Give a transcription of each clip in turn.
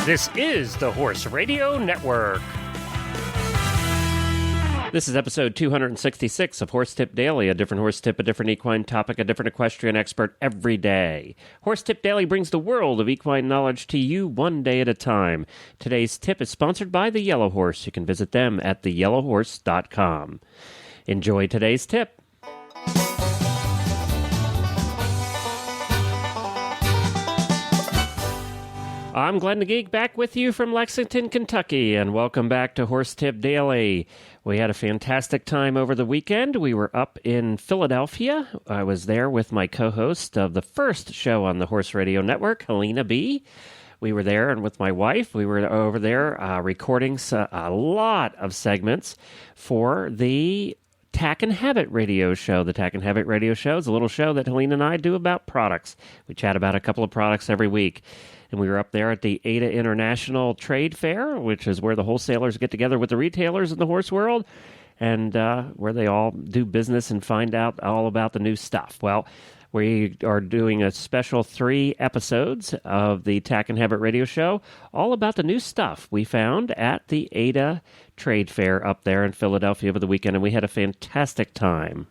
This is the Horse Radio Network. This is episode 266 of Horse Tip Daily, a different horse tip, a different equine topic, a different equestrian expert every day. Horse Tip Daily brings the world of equine knowledge to you one day at a time. Today's tip is sponsored by The Yellow Horse. You can visit them at theyellowhorse.com. Enjoy today's tip. I'm Glenn the Geek, back with you from Lexington, Kentucky, and welcome back to Horse Tip Daily. We had a fantastic time over the weekend. We were up in Philadelphia. I was there with my co-host of the first show on the Horse Radio Network, Helena B. We were there, and with my wife, we were over there recording a lot of segments for the Tack and Habit radio show. The Tack and Habit radio show is a little show that Helena and I do about products. We chat about a couple of products every week. And we were up there at the ADA International Trade Fair, which is where the wholesalers get together with the retailers in the horse world, and where they all do business and find out all about the new stuff. Well, we are doing a special 3 episodes of the Tack and Habit radio show, all about the new stuff we found at the ADA Trade Fair up there in Philadelphia over the weekend, and we had a fantastic time.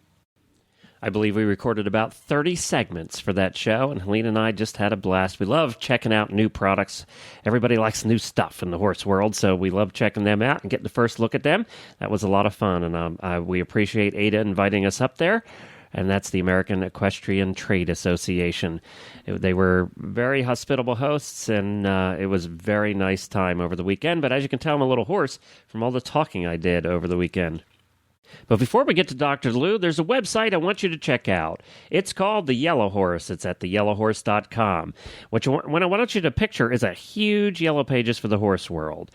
I believe we recorded about 30 segments for that show, and Helena and I just had a blast. We love checking out new products. Everybody likes new stuff in the horse world, so we love checking them out and getting the first look at them. That was a lot of fun, and we appreciate ADA inviting us up there, and that's the American Equestrian Trade Association. They were very hospitable hosts, and it was a very nice time over the weekend, but as you can tell, I'm a little hoarse from all the talking I did over the weekend. But before we get to Dr. Leeuw, there's a website I want you to check out. It's called The Yellow Horse. It's at theyellowhorse.com. What I want you to picture is a huge yellow pages for the horse world.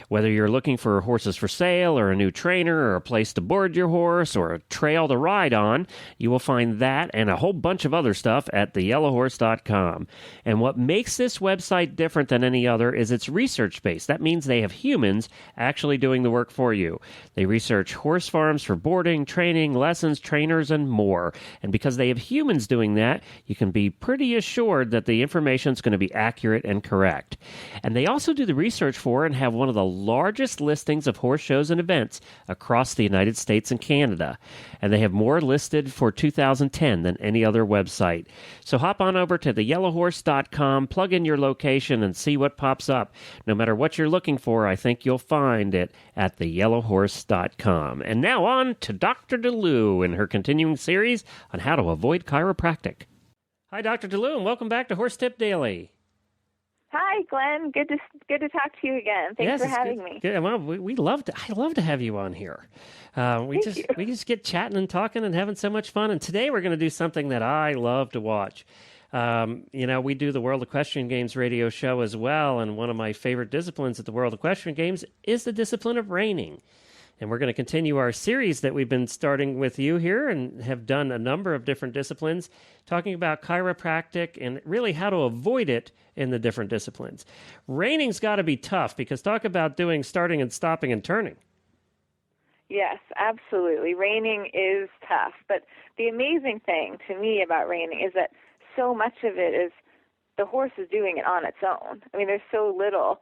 Whether you're looking for horses for sale or a new trainer or a place to board your horse or a trail to ride on, you will find that and a whole bunch of other stuff at theyellowhorse.com. And what makes this website different than any other is it's research-based. That means they have humans actually doing the work for you. They research horse farms for boarding, training, lessons, trainers, and more. And because they have humans doing that, you can be pretty assured that the information is going to be accurate and correct. And they also do the research for and have one of the largest listings of horse shows and events across the United States and Canada. And they have more listed for 2010 than any other website. So hop on over to theyellowhorse.com, plug in your location, and see what pops up. No matter what you're looking for, I think you'll find it at theyellowhorse.com. And now on to Dr. Leeuw and her continuing series on how to avoid chiropractic. Hi, Dr. Leeuw, and welcome back to Horse Tip Daily. Hi, Glenn. Good to talk to you again. Thanks for having me. Good. Well, I love to have you on here. We just get chatting and talking and having so much fun. And today we're going to do something that I love to watch. We do the World Equestrian Games radio show as well, and one of my favorite disciplines at the World Equestrian Games is the discipline of reining. And we're going to continue our series that we've been starting with you here and have done a number of different disciplines, talking about chiropractic and really how to avoid it in the different disciplines. Reining's got to be tough because talk about doing starting and stopping and turning. Yes, absolutely. Reining is tough. But the amazing thing to me about reining is that so much of it is the horse is doing it on its own. I mean, there's so little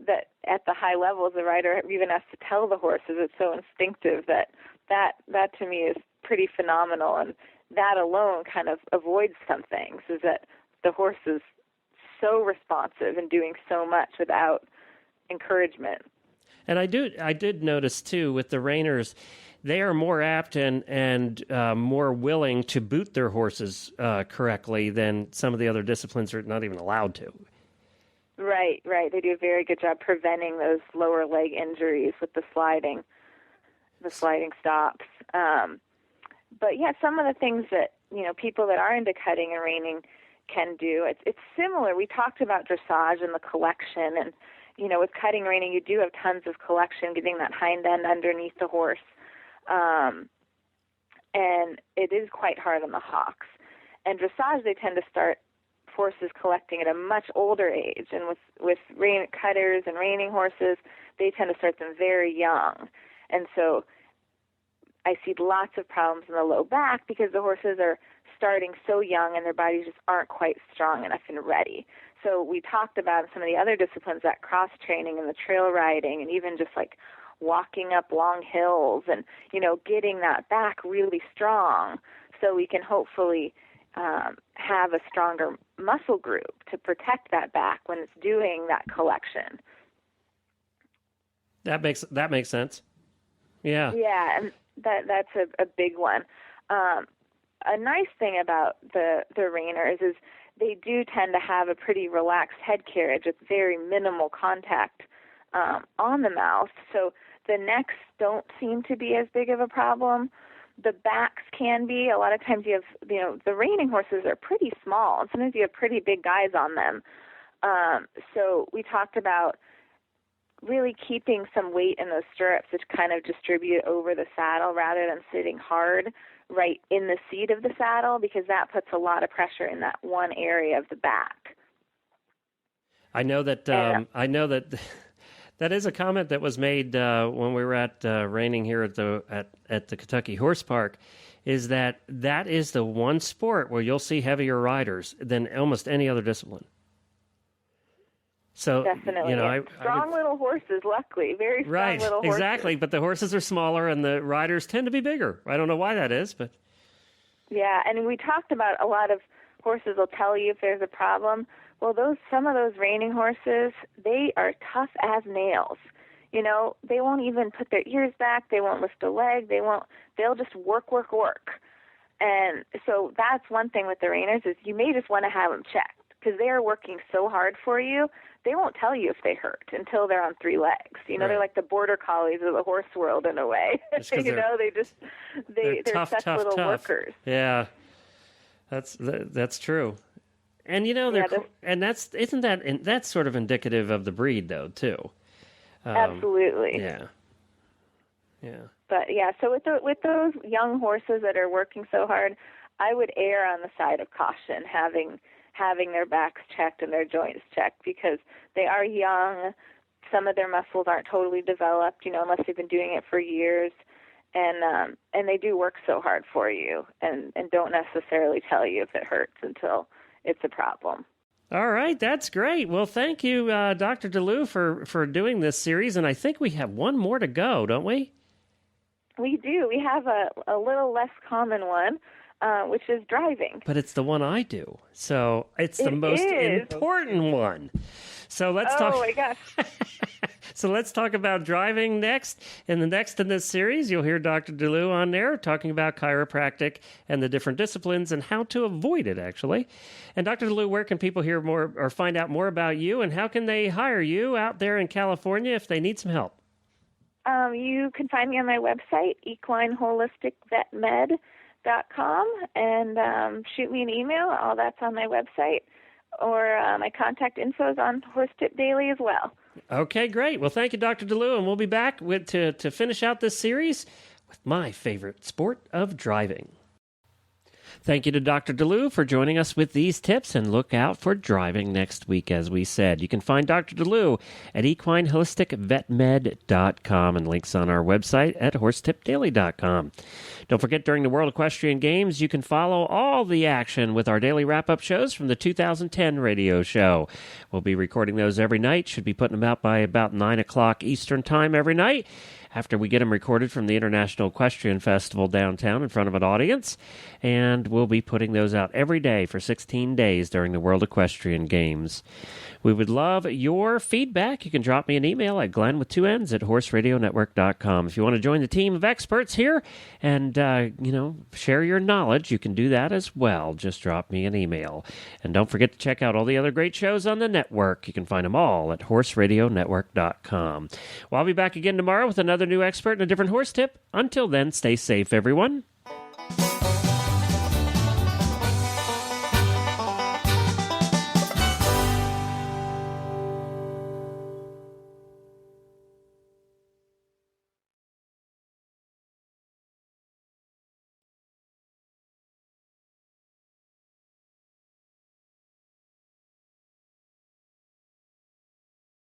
that at the high levels the rider even has to tell the horses. It's so instinctive that to me is pretty phenomenal, and that alone kind of avoids some things, is that the horse is so responsive and doing so much without encouragement. And I did notice too with the reiners, they are more apt and more willing to boot their horses correctly than some of the other disciplines are not even allowed to. Right. They do a very good job preventing those lower leg injuries with the sliding stops. But yeah, some of the things that, people that are into cutting and reining can do, it's similar. We talked about dressage and the collection, and, with cutting and reining, you do have tons of collection, getting that hind end underneath the horse. And it is quite hard on the hocks. And dressage, they tend to start horses collecting at a much older age, and with cutters and reining horses, they tend to start them very young, and so I see lots of problems in the low back because the horses are starting so young and their bodies just aren't quite strong enough and ready. So we talked about some of the other disciplines, that cross training and the trail riding, and even just like walking up long hills and, getting that back really strong so we can hopefully have a stronger muscle group to protect that back when it's doing that collection. That makes sense. Yeah. Yeah, and that's a big one. A nice thing about the reiners is they do tend to have a pretty relaxed head carriage with very minimal contact on the mouth, so the necks don't seem to be as big of a problem. The backs can be. A lot of times you have, the reining horses are pretty small, and sometimes you have pretty big guys on them. So we talked about really keeping some weight in those stirrups to kind of distribute over the saddle rather than sitting hard right in the seat of the saddle, because that puts a lot of pressure in that one area of the back. I know that that is a comment that was made when we were at Reining here at the Kentucky Horse Park, is that is the one sport where you'll see heavier riders than almost any other discipline. So definitely, strong little horses. Luckily, very strong little horses. Exactly. But the horses are smaller, and the riders tend to be bigger. I don't know why that is, but yeah. And we talked about a lot of horses will tell you if there's a problem. Well, some of those reining horses, they are tough as nails. They won't even put their ears back. They won't lift a leg. They'll just work. And so that's one thing with the reiners is you may just want to have them checked because they are working so hard for you. They won't tell you if they hurt until they're on three legs. Right. They're like the border collies of the horse world in a way. They're tough, such tough, little tough. workers. Yeah, that's true. And that's sort of indicative of the breed, though, too. Absolutely. Yeah. But yeah, so with those young horses that are working so hard, I would err on the side of caution, having their backs checked and their joints checked, because they are young. Some of their muscles aren't totally developed, unless they've been doing it for years, and they do work so hard for you, and don't necessarily tell you if it hurts until it's a problem. All right, that's great. Well, thank you, Dr. DeLeeuw, for doing this series, and I think we have one more to go, don't we? We do. We have a little less common one, which is driving. But it's the one I do, so it's the most important one. So let's talk. Oh my gosh! So let's talk about driving next. In this series, you'll hear Dr. DeLeeuw on there talking about chiropractic and the different disciplines and how to avoid it, actually. And Dr. DeLeeuw, where can people hear more or find out more about you, and how can they hire you out there in California if they need some help? You can find me on my website, equineholisticvetmed.com, and shoot me an email. All that's on my website. Or my contact info is on Horse Tip Daily as well. Okay, great. Well, thank you, Dr. DeLeeuw, and we'll be back to finish out this series with my favorite sport of driving. Thank you to Dr. DeLeeuw for joining us with these tips, and look out for driving next week, as we said. You can find Dr. DeLeeuw at equineholisticvetmed.com, and links on our website at horsetipdaily.com. Don't forget, during the World Equestrian Games, you can follow all the action with our daily wrap-up shows from the 2010 radio show. We'll be recording those every night, should be putting them out by about 9 o'clock Eastern Time every night, after we get them recorded from the International Equestrian Festival downtown in front of an audience. And we'll be putting those out every day for 16 days during the World Equestrian Games. We would love your feedback. You can drop me an email at glenn@horseradionetwork.com. at horseradionetwork.com. If you want to join the team of experts here and, share your knowledge, you can do that as well. Just drop me an email. And don't forget to check out all the other great shows on the network. You can find them all at horseradionetwork.com. Well, I'll be back again tomorrow with another new expert and a different horse tip. Until then, stay safe, everyone.